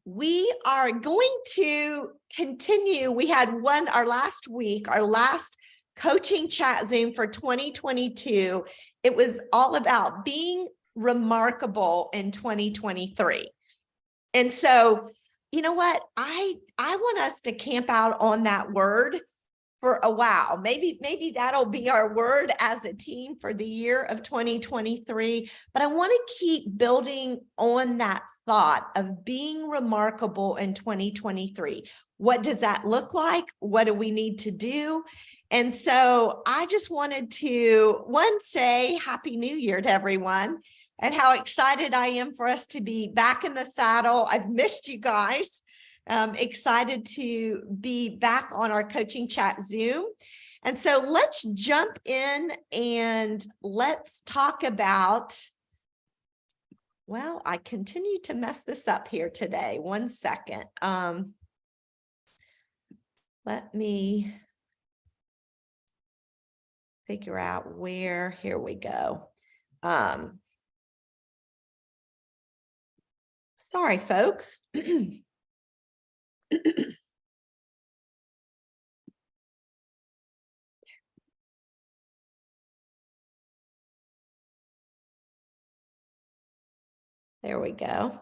We are going to continue. We had our last week, our last coaching chat Zoom for 2022. It was all about being remarkable in 2023. And so, you know what? I want us to camp out on that word for a while. Maybe that'll be our word as a team for the year of 2023. But I want to keep building on that thought of being remarkable in 2023. What does that look like? What do we need to do? And so I just wanted to, say Happy New Year to everyone and how excited I am for us to be back in the saddle. I've missed you guys. Excited to be back on our coaching chat Zoom. And so let's jump in and let's talk about, well, I continue to mess this up here today. 1 second. Let me figure out where, here we go. Sorry, folks. There we go.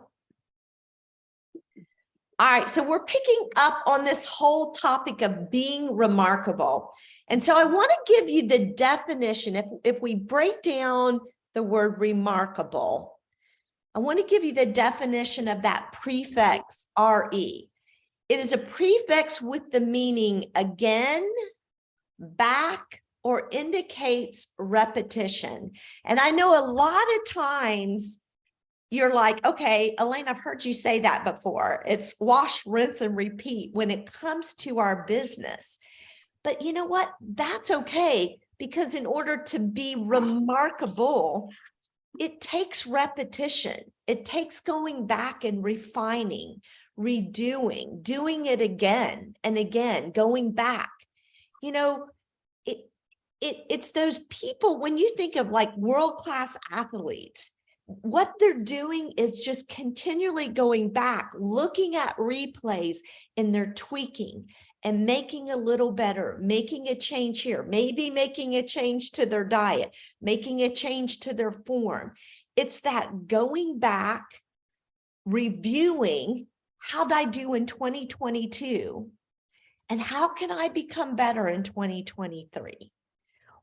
All right, so we're picking up on this whole topic of being remarkable. And so I want to give you the definition. If we break down the word remarkable, I want to give you the definition of that prefix RE. It is a prefix with the meaning again, back, or indicates repetition. And I know a lot of times you're like, okay, Elaine, I've heard you say that before. It's wash, rinse, and repeat when it comes to our business. But you know what? That's okay, because in order to be remarkable, it takes repetition. It takes going back and refining, redoing, doing it again and again, going back. You know, it's those people, when you think of like world-class athletes, what they're doing is just continually going back, looking at replays, and they're tweaking and making a little better, making a change here, maybe making a change to their diet, making a change to their form. It's that going back, reviewing, how did I do in 2022? And how can I become better in 2023?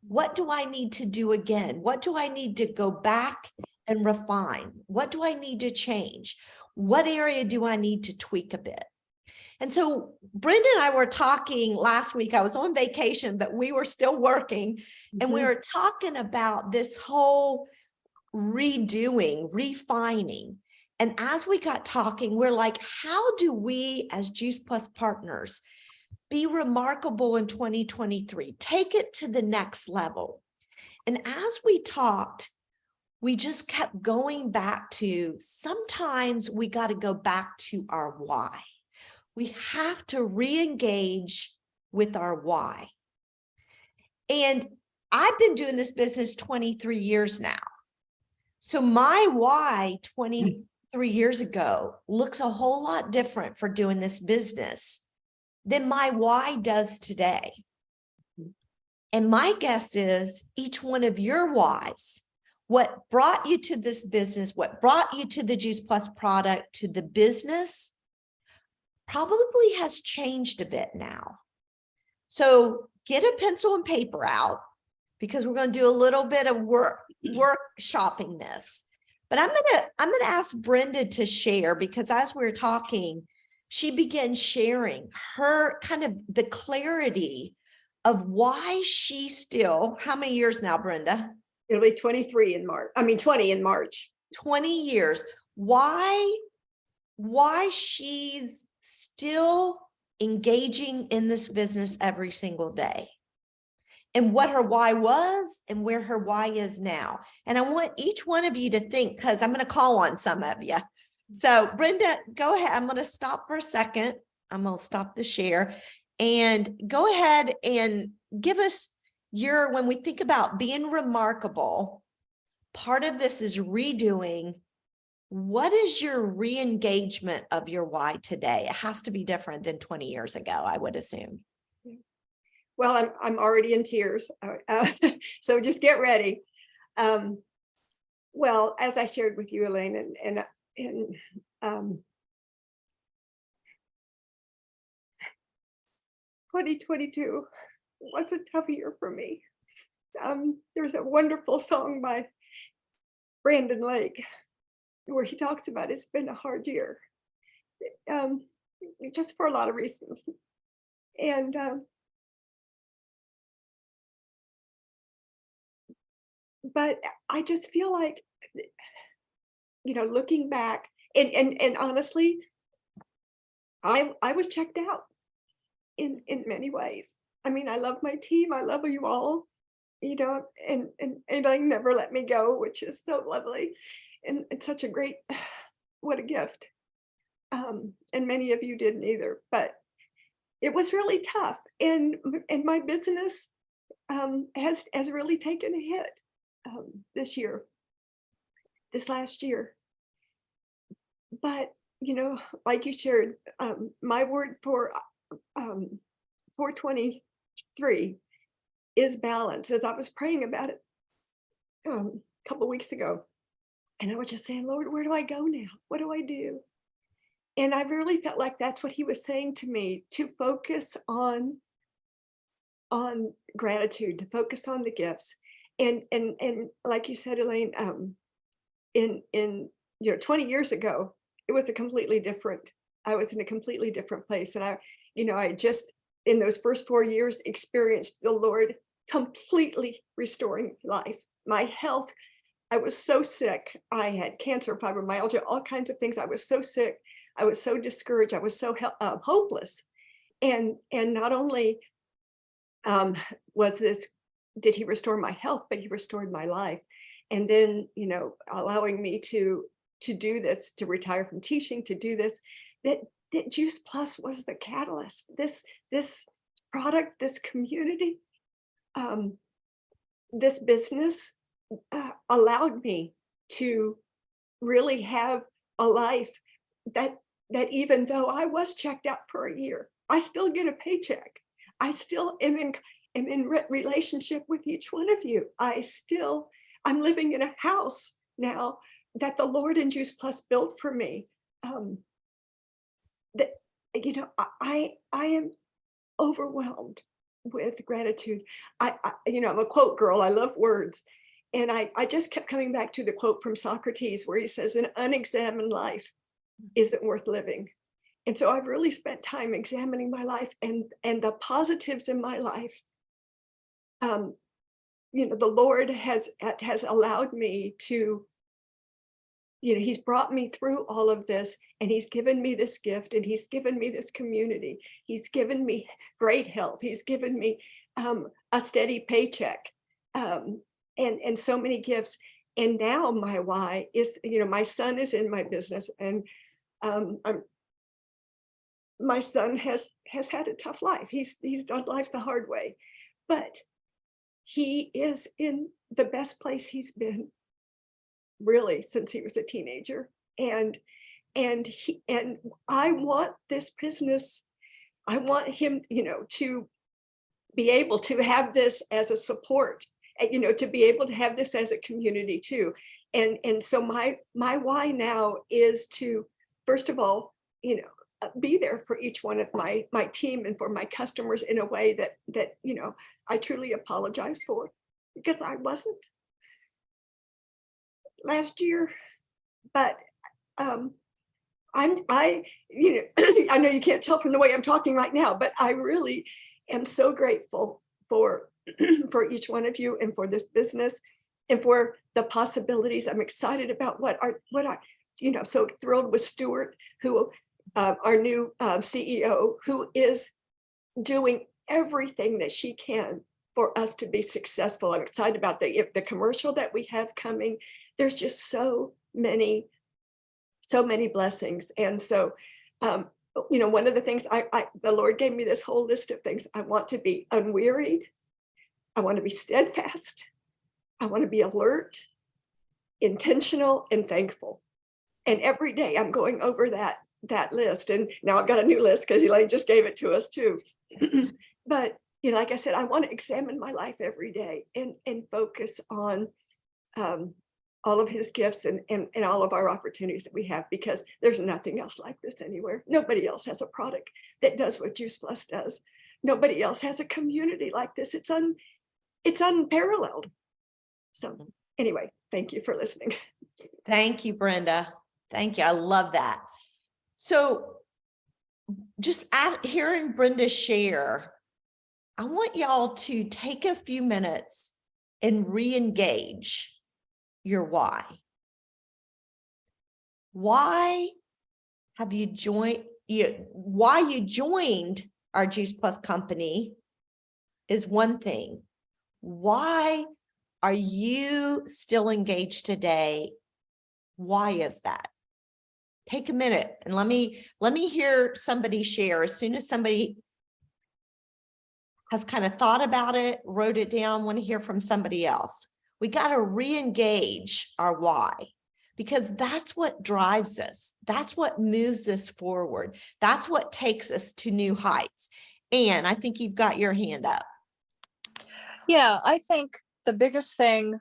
What do I need to do again? What do I need to go back and refine? What do I need to change? What area do I need to tweak a bit? And so Brenda and I were talking last week. I was on vacation, but we were still working. And we were talking about this whole redoing, refining. And as we got talking, we're like, how do we as Juice Plus partners be remarkable in 2023? Take it to the next level. And as we talked, we just kept going back to, sometimes we got to go back to our why. We have to re-engage with our why. And I've been doing this business 23 years now. So my why 23 years ago looks a whole lot different for doing this business than my why does today. And my guess is each one of your whys, what brought you to this business, what brought you to the Juice Plus product, to the business, probably has changed a bit now. So get a pencil and paper out, because we're going to do a little bit of workshopping this. But I'm gonna ask Brenda to share, because as we were talking, she began sharing her kind of the clarity of why she still, how many years now, Brenda? It'll be 23 in March. I mean, 20 in March. 20 years. Why she's still engaging in this business every single day, and what her why was and where her why is now. And I want each one of you to think, because I'm going to call on some of you. So Brenda, go ahead. I'm going to stop for a second. I'm going to stop the share and go ahead and give us your, when we think about being remarkable, part of this is redoing what is your re-engagement of your why today? It has to be different than 20 years ago, I would assume. Well, I'm already in tears, so just get ready. Well, as I shared with you, Elaine, and 2022 was a tough year for me. There's a wonderful song by Brandon Lake where he talks about it's been a hard year, just for a lot of reasons. And but I just feel like, looking back, and honestly, I was checked out in many ways. I mean, I love my team. I love you all, and I never let me go, which is so lovely, and it's such a great, what a gift. And many of you didn't either, but it was really tough, and my business has really taken a hit this last year. But like you shared, my word for 423 is balance. As I was praying about it a couple weeks ago, and I was just saying, Lord, where do I go now? What do I do? And I really felt like that's what he was saying to me, to focus on gratitude, to focus on the gifts. And like you said, Elaine, in 20 years ago, it was a completely different, I was in a completely different place. And I just, in those first 4 years, experienced the Lord completely restoring life. My health, I was so sick. I had cancer, fibromyalgia, all kinds of things. I was so sick. I was so discouraged. I was so hopeless. And not only did he restore my health, but he restored my life. And then, allowing me to do this, to retire from teaching, to do this, that Juice Plus was the catalyst. This product, this community, this business allowed me to really have a life that even though I was checked out for a year, I still get a paycheck. I still am in relationship with each one of you. I'm living in a house now that the Lord and Juice Plus built for me. That I am overwhelmed with gratitude. I'm a quote girl. I love words. And I just kept coming back to the quote from Socrates where he says, an unexamined life isn't worth living. And so I've really spent time examining my life and the positives in my life. The Lord has allowed me to, he's brought me through all of this, and he's given me this gift, and he's given me this community. He's given me great health. He's given me a steady paycheck, and so many gifts. And now my why is, my son is in my business, and my son has had a tough life. He's done life the hard way, but he is in the best place he's been really since he was a teenager. And I want this business, I want him, to be able to have this as a support, to be able to have this as a community too. And so my why now is to, first of all, be there for each one of my team and for my customers in a way that I truly apologize for, because I wasn't last year. But I know you can't tell from the way I'm talking right now, but I really am so grateful for for each one of you, and for this business, and for the possibilities. I'm excited about what are so thrilled with Stuart, who our new CEO, who is doing everything that she can for us to be successful. I'm excited about the commercial that we have coming. There's just so many blessings. And so, one of the things the Lord gave me this whole list of things. I want to be unwearied. I want to be steadfast. I want to be alert, intentional, and thankful. And every day I'm going over that list. And now I've got a new list because Elaine just gave it to us too. But, you know, like I said, I want to examine my life every day and focus on all of his gifts and all of our opportunities that we have, because there's nothing else like this anywhere. Nobody else has a product that does what Juice Plus does. Nobody else has a community like this. It's unparalleled. So anyway, thank you for listening. Thank you, Brenda. Thank you. I love that. So just hearing Brenda share, I want y'all to take a few minutes and re-engage your why. Why have you joined? Why you joined our Juice Plus company is one thing. Why are you still engaged today? Why is that? Take a minute and let me hear somebody share. As soon as somebody has kind of thought about it, wrote it down, want to hear from somebody else. We got to re-engage our why, because that's what drives us. That's what moves us forward. That's what takes us to new heights. And I think you've got your hand up. Yeah, I think the biggest thing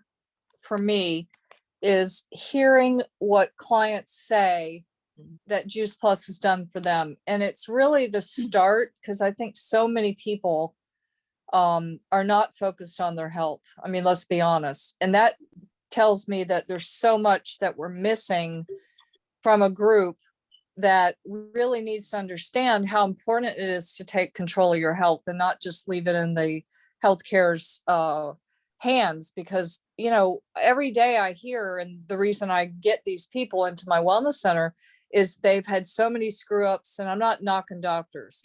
for me is hearing what clients say that Juice Plus has done for them. And it's really the start, because I think so many people are not focused on their health. I mean, let's be honest. And that tells me that there's so much that we're missing from a group that really needs to understand how important it is to take control of your health and not just leave it in the healthcare's hands. Because, you know, every day I hear, and the reason I get these people into my wellness center is they've had so many screw ups, and I'm not knocking doctors,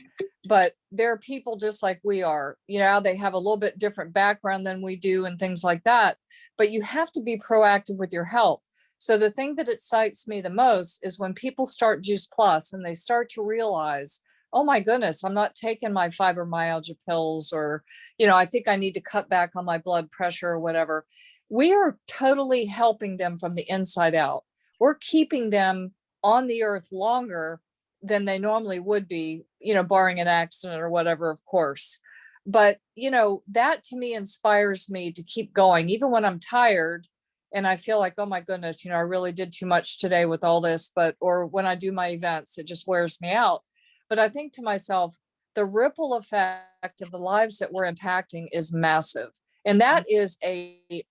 but they're people just like we are. You know, they have a little bit different background than we do and things like that, but you have to be proactive with your health. So the thing that excites me the most is when people start Juice Plus and they start to realize, oh my goodness, I'm not taking my fibromyalgia pills, or, you know, I think I need to cut back on my blood pressure or whatever. We are totally helping them from the inside out. We're keeping them on the earth longer than they normally would be, you know, barring an accident or whatever, of course. But, you know, that to me inspires me to keep going, even when I'm tired and I feel like, oh my goodness, you know, I really did too much today with all this, or when I do my events, it just wears me out. But I think to myself, the ripple effect of the lives that we're impacting is massive. And that is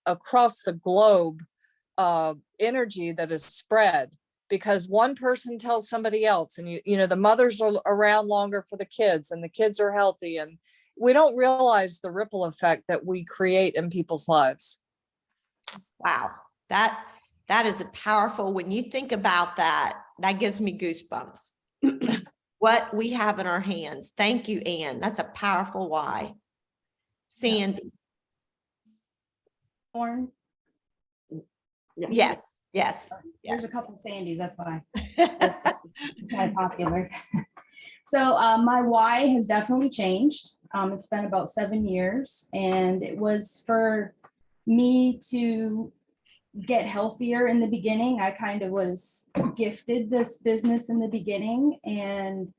across the globe energy that is spread, because one person tells somebody else, and you know, the mothers are around longer for the kids, and the kids are healthy, and we don't realize the ripple effect that we create in people's lives. Wow, that is a powerful, when you think about that, that gives me goosebumps. What we have in our hands. Thank you, Anne. That's a powerful why. Sandy. Born. Yes. There's a couple Sandys, that's why. Kind of popular. So my why has definitely changed. It's been about 7 years, and it was for me to get healthier in the beginning. I kind of was gifted this business in the beginning, and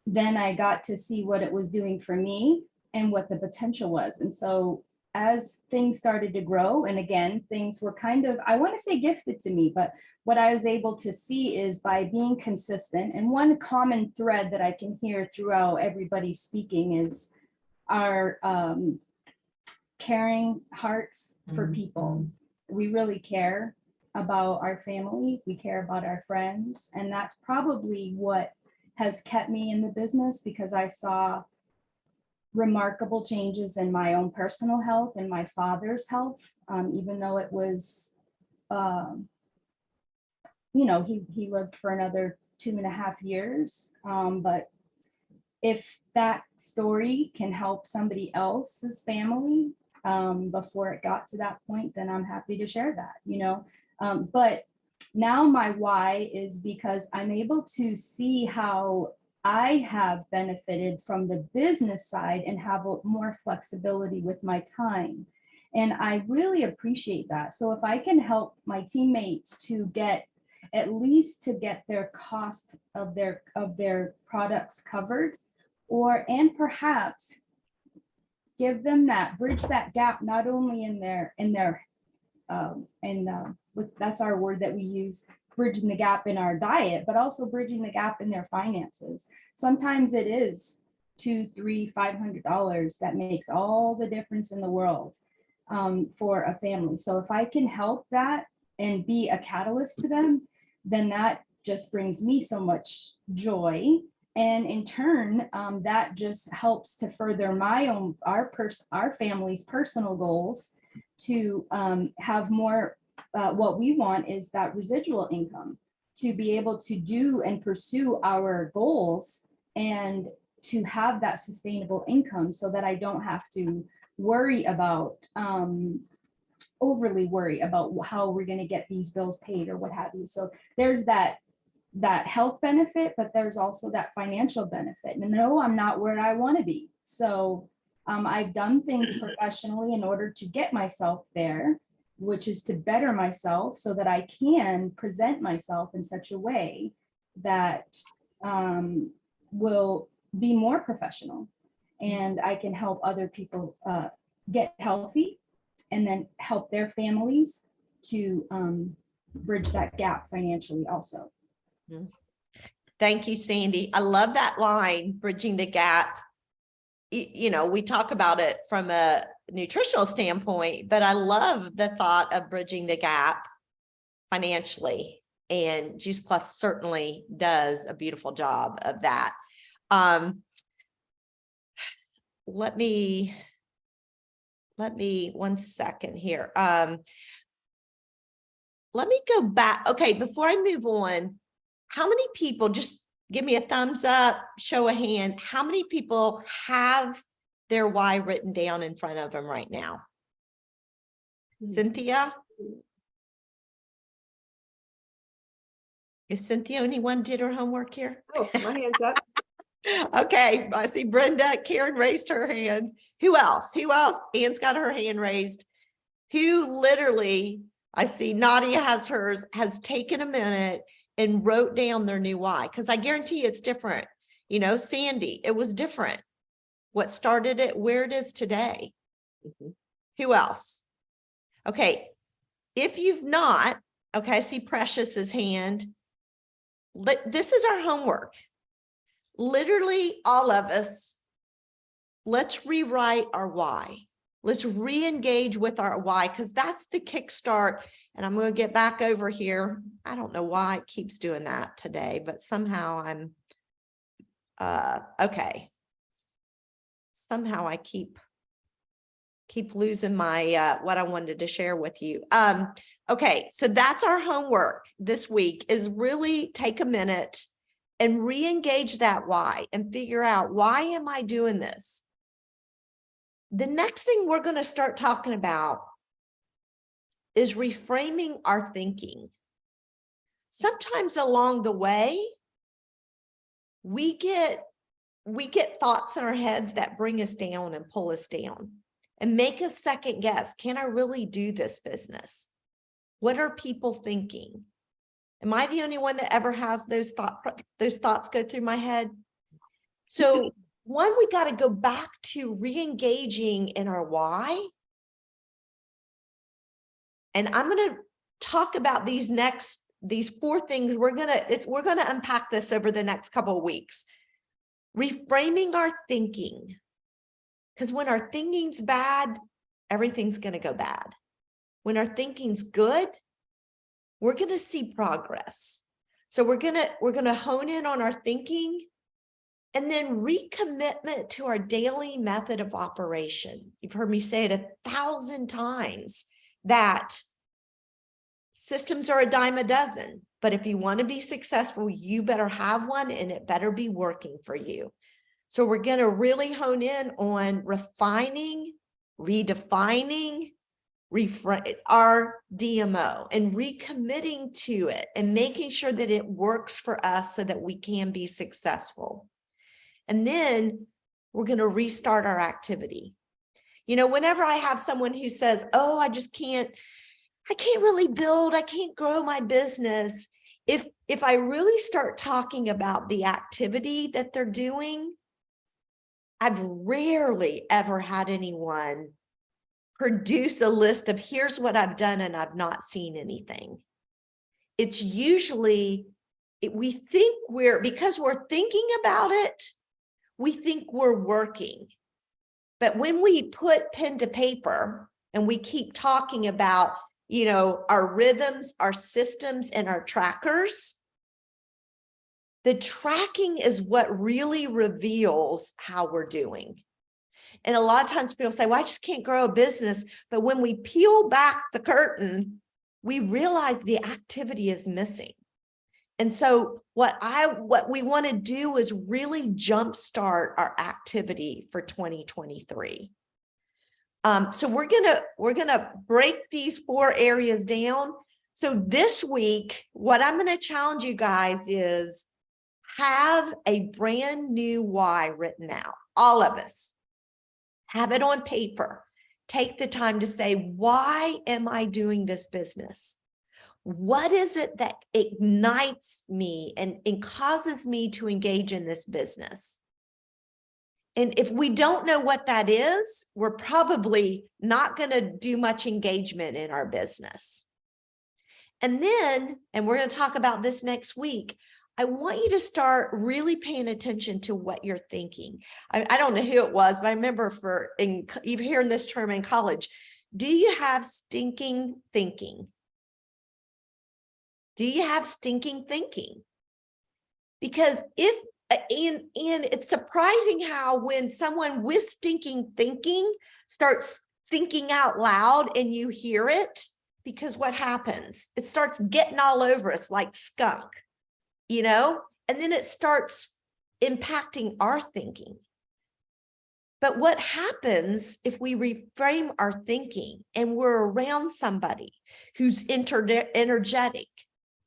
then I got to see what it was doing for me and what the potential was. And so as things started to grow, and again, things were kind of, I want to say gifted to me, but what I was able to see is by being consistent. And one common thread that I can hear throughout everybody speaking is our caring hearts for people. We really care about our family. We care about our friends. And that's probably what has kept me in the business, because I saw remarkable changes in my own personal health and my father's health, even though it was, you know, he lived for another 2.5 years. But if that story can help somebody else's family before it got to that point, then I'm happy to share that, you know. But now my why is because I'm able to see how I have benefited from the business side and have more flexibility with my time. And I really appreciate that. So if I can help my teammates to get at least to get their cost of their products covered, and perhaps give them that, bridge that gap, not only in their that's our word that we use, bridging the gap in our diet, but also bridging the gap in their finances. Sometimes it is $200, $300, $500 that makes all the difference in the world for a family. So if I can help that and be a catalyst to them, then that just brings me so much joy. And in turn, that just helps to further our family's personal goals to have more. What we want is that residual income to be able to do and pursue our goals and to have that sustainable income, so that I don't have to worry about overly worry about how we're going to get these bills paid or what have you. So there's that health benefit, but there's also that financial benefit. And no, I'm not where I want to be. So I've done things professionally in order to get myself there, which is to better myself so that I can present myself in such a way that will be more professional, and I can help other people get healthy and then help their families to bridge that gap financially also. Thank you, Sandy. I love that line, bridging the gap. You know, we talk about it from a nutritional standpoint, but I love the thought of bridging the gap financially. And Juice Plus certainly does a beautiful job of that. Let me 1 second here. Let me go back. Okay, before I move on, how many people, just give me a thumbs up, show a hand, how many people have their why written down in front of them right now? Cynthia? Is Cynthia only one did her homework here? Oh, my hand's up. Okay, I see Brenda. Karen raised her hand. Who else? Anne's got her hand raised. Who literally, I see Nadia has hers, has taken a minute and wrote down their new why, because I guarantee it's different. You know, Sandy, it was different. What started it, where it is today. Who else? Okay, if you've not, okay, I see Precious's hand. This is our homework. Literally all of us, let's rewrite our why. Let's re-engage with our why, because that's the kickstart. And I'm going to get back over here. I don't know why it keeps doing that today, but somehow I'm, okay. Somehow I keep losing my, what I wanted to share with you. Okay, so that's our homework this week, is really take a minute and re-engage that why and figure out, why am I doing this? The next thing we're going to start talking about is reframing our thinking. Sometimes along the way, we get thoughts in our heads that bring us down and pull us down and make us second guess. Can I really do this business? What are people thinking? Am I the only one that ever has those thoughts go through my head? So one, we got to go back to re-engaging in our why. And I'm going to talk about these 4 things. We're going to unpack this over the next couple of weeks. Reframing our thinking. Because when our thinking's bad, everything's going to go bad. When our thinking's good, we're going to see progress. So we're going to hone in on our thinking, and then recommitment to our daily method of operation. You've heard me say it 1,000 times that systems are a dime a dozen, but if you want to be successful, you better have one, and it better be working for you. So we're going to really hone in on refining, redefining, our DMO and recommitting to it and making sure that it works for us so that we can be successful. And then we're going to restart our activity. You know, whenever I have someone who says, oh, I can't really build, I can't grow my business. if I really start talking about the activity that they're doing, I've rarely ever had anyone produce a list of here's what I've done and I've not seen anything. It's usually, we think because we're thinking about it, we think we're working. But when we put pen to paper and we keep talking about, our rhythms, our systems, and our trackers, the tracking is what really reveals how we're doing. And a lot of times people say, well, I just can't grow a business. But when we peel back the curtain, we realize the activity is missing. And so what we want to do is really jumpstart our activity for 2023. So we're gonna break these 4 areas down. So this week, what I'm going to challenge you guys is have a brand new why written out. All of us have it on paper. Take the time to say, why am I doing this business? What is it that ignites me and causes me to engage in this business? And if we don't know what that is, we're probably not going to do much engagement in our business. And then, and we're going to talk about this next week, I want you to start really paying attention to what you're thinking. I don't know who it was, but I remember even hearing this term in college. Do you have stinking thinking? Do you have stinking thinking? Because and it's surprising how when someone with stinking thinking starts thinking out loud and you hear it, because what happens? It starts getting all over us like skunk, and then it starts impacting our thinking. But what happens if we reframe our thinking and we're around somebody who's energetic,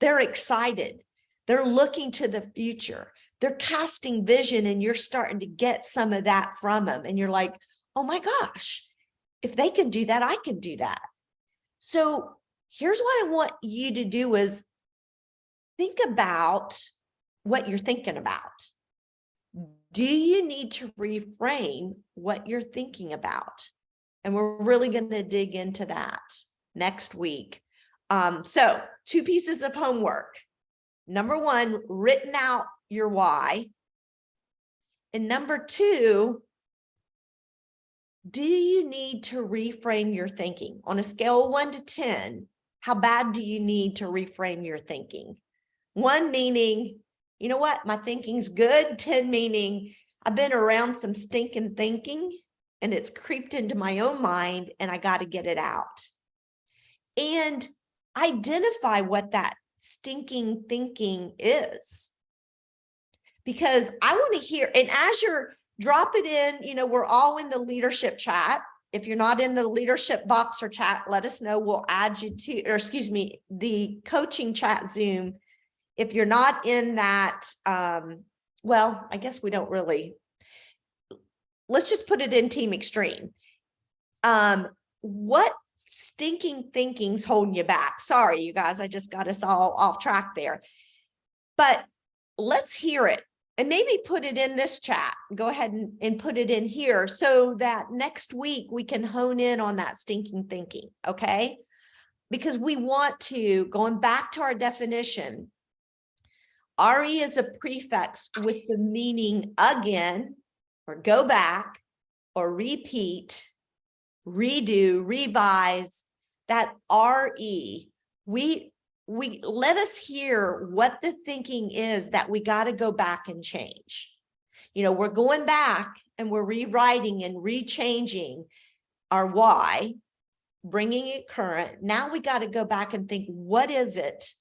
they're excited, they're looking to the future, they're casting vision, and you're starting to get some of that from them. And you're like, oh my gosh, if they can do that, I can do that. So here's what I want you to do is think about what you're thinking about. Do you need to reframe what you're thinking about? And we're really going to dig into that next week. So 2 pieces of homework. Number 1, written out your why. And number 2, do you need to reframe your thinking? On a scale of 1 to 10, how bad do you need to reframe your thinking? 1 meaning, you know what, my thinking's good. 10 meaning I've been around some stinking thinking and it's creeped into my own mind and I got to get it out. And identify what that stinking thinking is. Because I want to hear, and as you're drop it in, we're all in the leadership chat. If you're not in the leadership box or chat, let us know. We'll add you to, or excuse me, the coaching chat Zoom. If you're not in that, well, I guess we don't really, let's just put it in Team Extreme. What stinking thinking's holding you back? Sorry, you guys, I just got us all off track there. But let's hear it. And maybe put it in this chat. Go ahead and put it in here so that next week we can hone in on that stinking thinking, okay? Because we want to, going back to our definition, RE is a prefix with the meaning again, or go back, or repeat, redo, revise. That RE, we let us hear what the thinking is that we got to go back and change. We're going back and we're rewriting and rechanging our why, bringing it current. Now we got to go back and think, what is it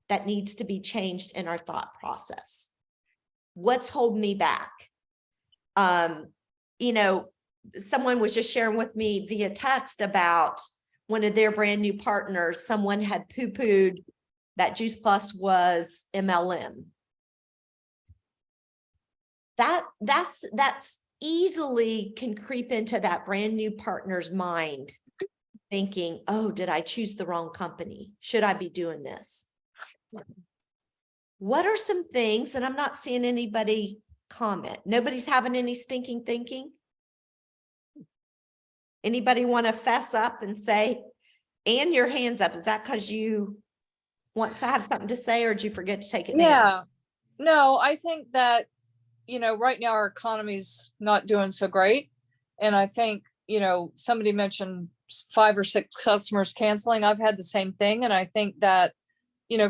that needs to be changed in our thought process? What's holding me back? Someone was just sharing with me via text about one of their brand new partners. Someone had poo-pooed that Juice Plus was MLM. That's easily can creep into that brand new partner's mind, thinking, oh, did I choose the wrong company? Should I be doing this? what are some things, and I'm not seeing anybody comment. Nobody's having any stinking thinking? Anybody want to fess up and say, and your hands up, is that because you want to have something to say, or did you forget to take it down? Yeah, no, I think that, right now our economy's not doing so great. And I think, somebody mentioned 5 or 6 customers canceling. I've had the same thing. And I think that,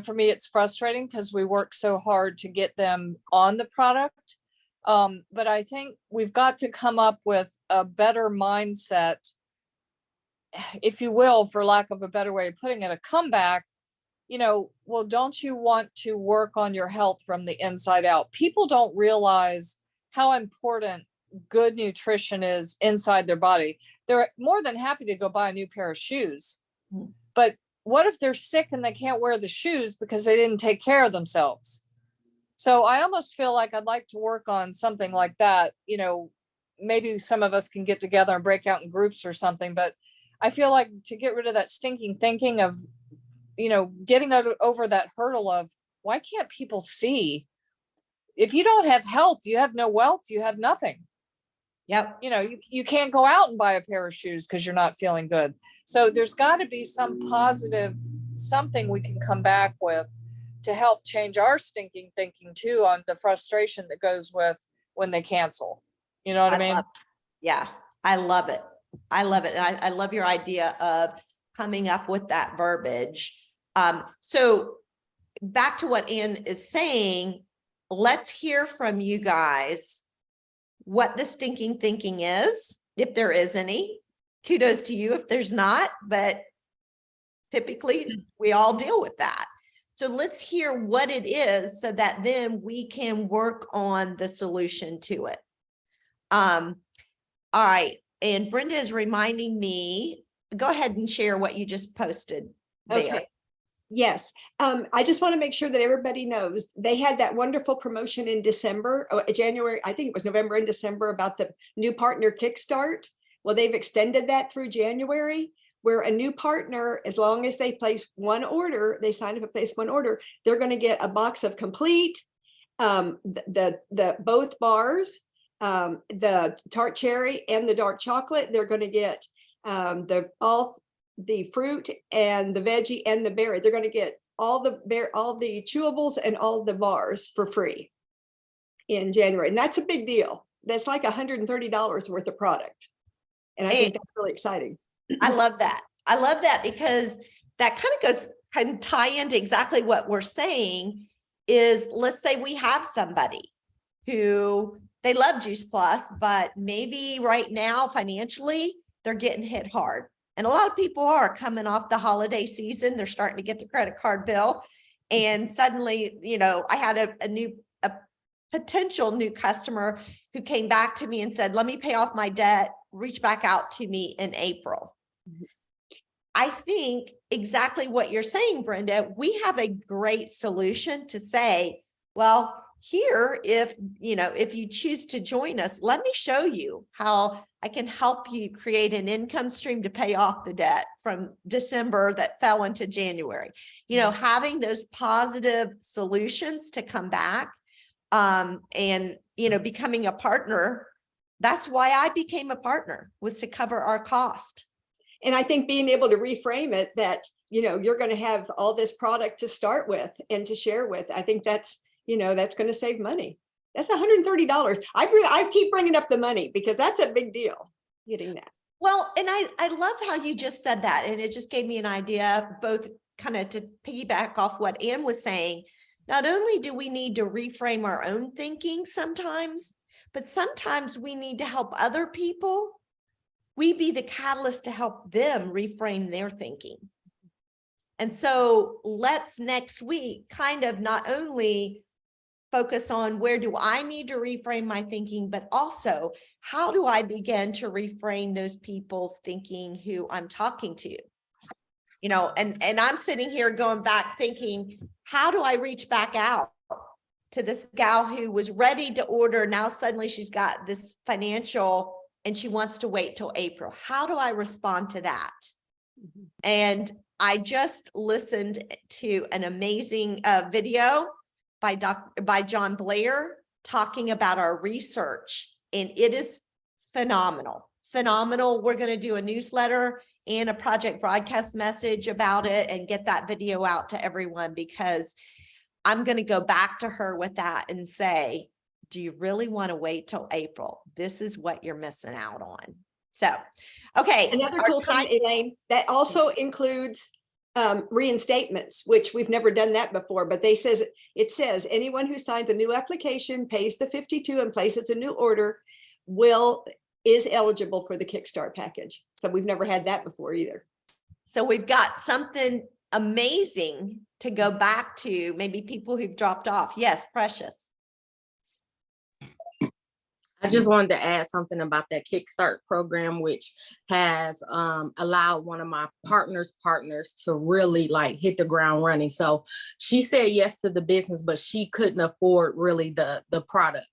for me, it's frustrating because we work so hard to get them on the product. But I think we've got to come up with a better mindset, if you will, for lack of a better way of putting it, a comeback. Well, don't you want to work on your health from the inside out? People don't realize how important good nutrition is inside their body. They're more than happy to go buy a new pair of shoes. But what if they're sick and they can't wear the shoes because they didn't take care of themselves? So I almost feel like I'd like to work on something like that. Maybe some of us can get together and break out in groups or something, but I feel like to get rid of that stinking thinking of, getting over that hurdle of, why can't people see? If you don't have health, you have no wealth, you have nothing. Yep. You can't go out and buy a pair of shoes because you're not feeling good. So there's got to be some positive, something we can come back with to help change our stinking thinking too, on the frustration that goes with when they cancel. You know what I mean? Yeah, I love it. I love it. And I love your idea of coming up with that verbiage. So back to what Ann is saying, let's hear from you guys what the stinking thinking is, if there is any. Kudos to you if there's not, but typically we all deal with that. So let's hear what it is so that then we can work on the solution to it. All right. And Brenda is reminding me, go ahead and share what you just posted there. Okay. Yes. I just want to make sure that everybody knows they had that wonderful promotion in December, January, I think it was November and December, about the new partner kickstart. Well, they've extended that through January, where a new partner, as long as they place one order, they sign up and place one order, they're going to get a box of Complete, the both bars, the tart cherry and the dark chocolate. They're going to get the fruit and the veggie and the berry. They're going to get all the chewables and all the bars for free in January. And that's a big deal. That's like $130 worth of product. And I think that's really exciting. I love that. I love that because that kind of tie into exactly what we're saying is, let's say we have somebody who they love Juice Plus, but maybe right now financially they're getting hit hard. And a lot of people are coming off the holiday season. They're starting to get the credit card bill. And suddenly, I had a potential new customer who came back to me and said, let me pay off my debt, reach back out to me in April. I think exactly what you're saying, Brenda, we have a great solution to say, well, here, if you choose to join us, let me show you how I can help you create an income stream to pay off the debt from December that fell into January. Having those positive solutions to come back and, becoming a partner. That's why I became a partner, was to cover our cost. And I think being able to reframe it that, you're going to have all this product to start with and to share with, I think that's going to save money. That's $130. I keep bringing up the money because that's a big deal, getting that. Well, and I love how you just said that. And it just gave me an idea, both kind of to piggyback off what Ann was saying. Not only do we need to reframe our own thinking sometimes, but sometimes we need to help other people. We be the catalyst to help them reframe their thinking. And so let's next week kind of not only focus on where do I need to reframe my thinking, but also how do I begin to reframe those people's thinking who I'm talking to? And I'm sitting here going back thinking, how do I reach back out to this gal who was ready to order? Now suddenly she's got this financial and she wants to wait till April. How do I respond to that? And I just listened to an amazing video by John Blair talking about our research, and it is phenomenal. Phenomenal. We're going to do a newsletter and a project broadcast message about it and get that video out to everyone, because I'm going to go back to her with that and say, do you really want to wait till April? This is what you're missing out on. So, okay. Another our cool time- thing, Elaine, that also includes reinstatements, which we've never done that before, but it says anyone who signs a new application, pays the 52 and places a new order is eligible for the Kickstart package. So we've never had that before either. So we've got something amazing to go back to, maybe people who've dropped off. Yes, Precious. I just wanted to add something about that Kickstart program, which has allowed one of my partners to really like hit the ground running. So she said yes to the business, but she couldn't afford really the product.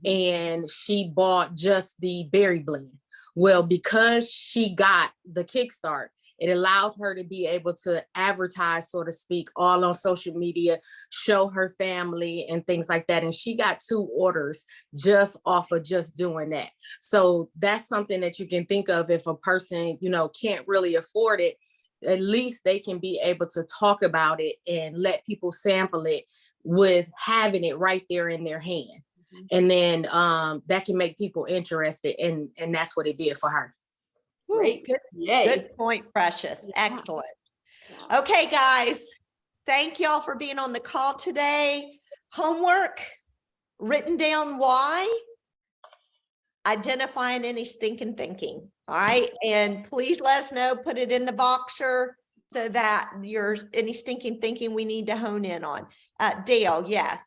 And she bought just the berry blend. Well, because she got the Kickstart, it allowed her to be able to advertise, so to speak, all on social media, show her family and things like that. And she got 2 orders just off of just doing that. So that's something that you can think of if a person, can't really afford it, at least they can be able to talk about it and let people sample it with having it right there in their hand. And then that can make people interested. And that's what it did for her. Great. Good, Yay. good point, Precious. Yeah. Excellent. Okay, guys, thank y'all for being on the call today. Homework, written down why, identifying any stinking thinking. All right. And please let us know, put it in the Voxer so that any stinking thinking we need to hone in on. Dale, yes.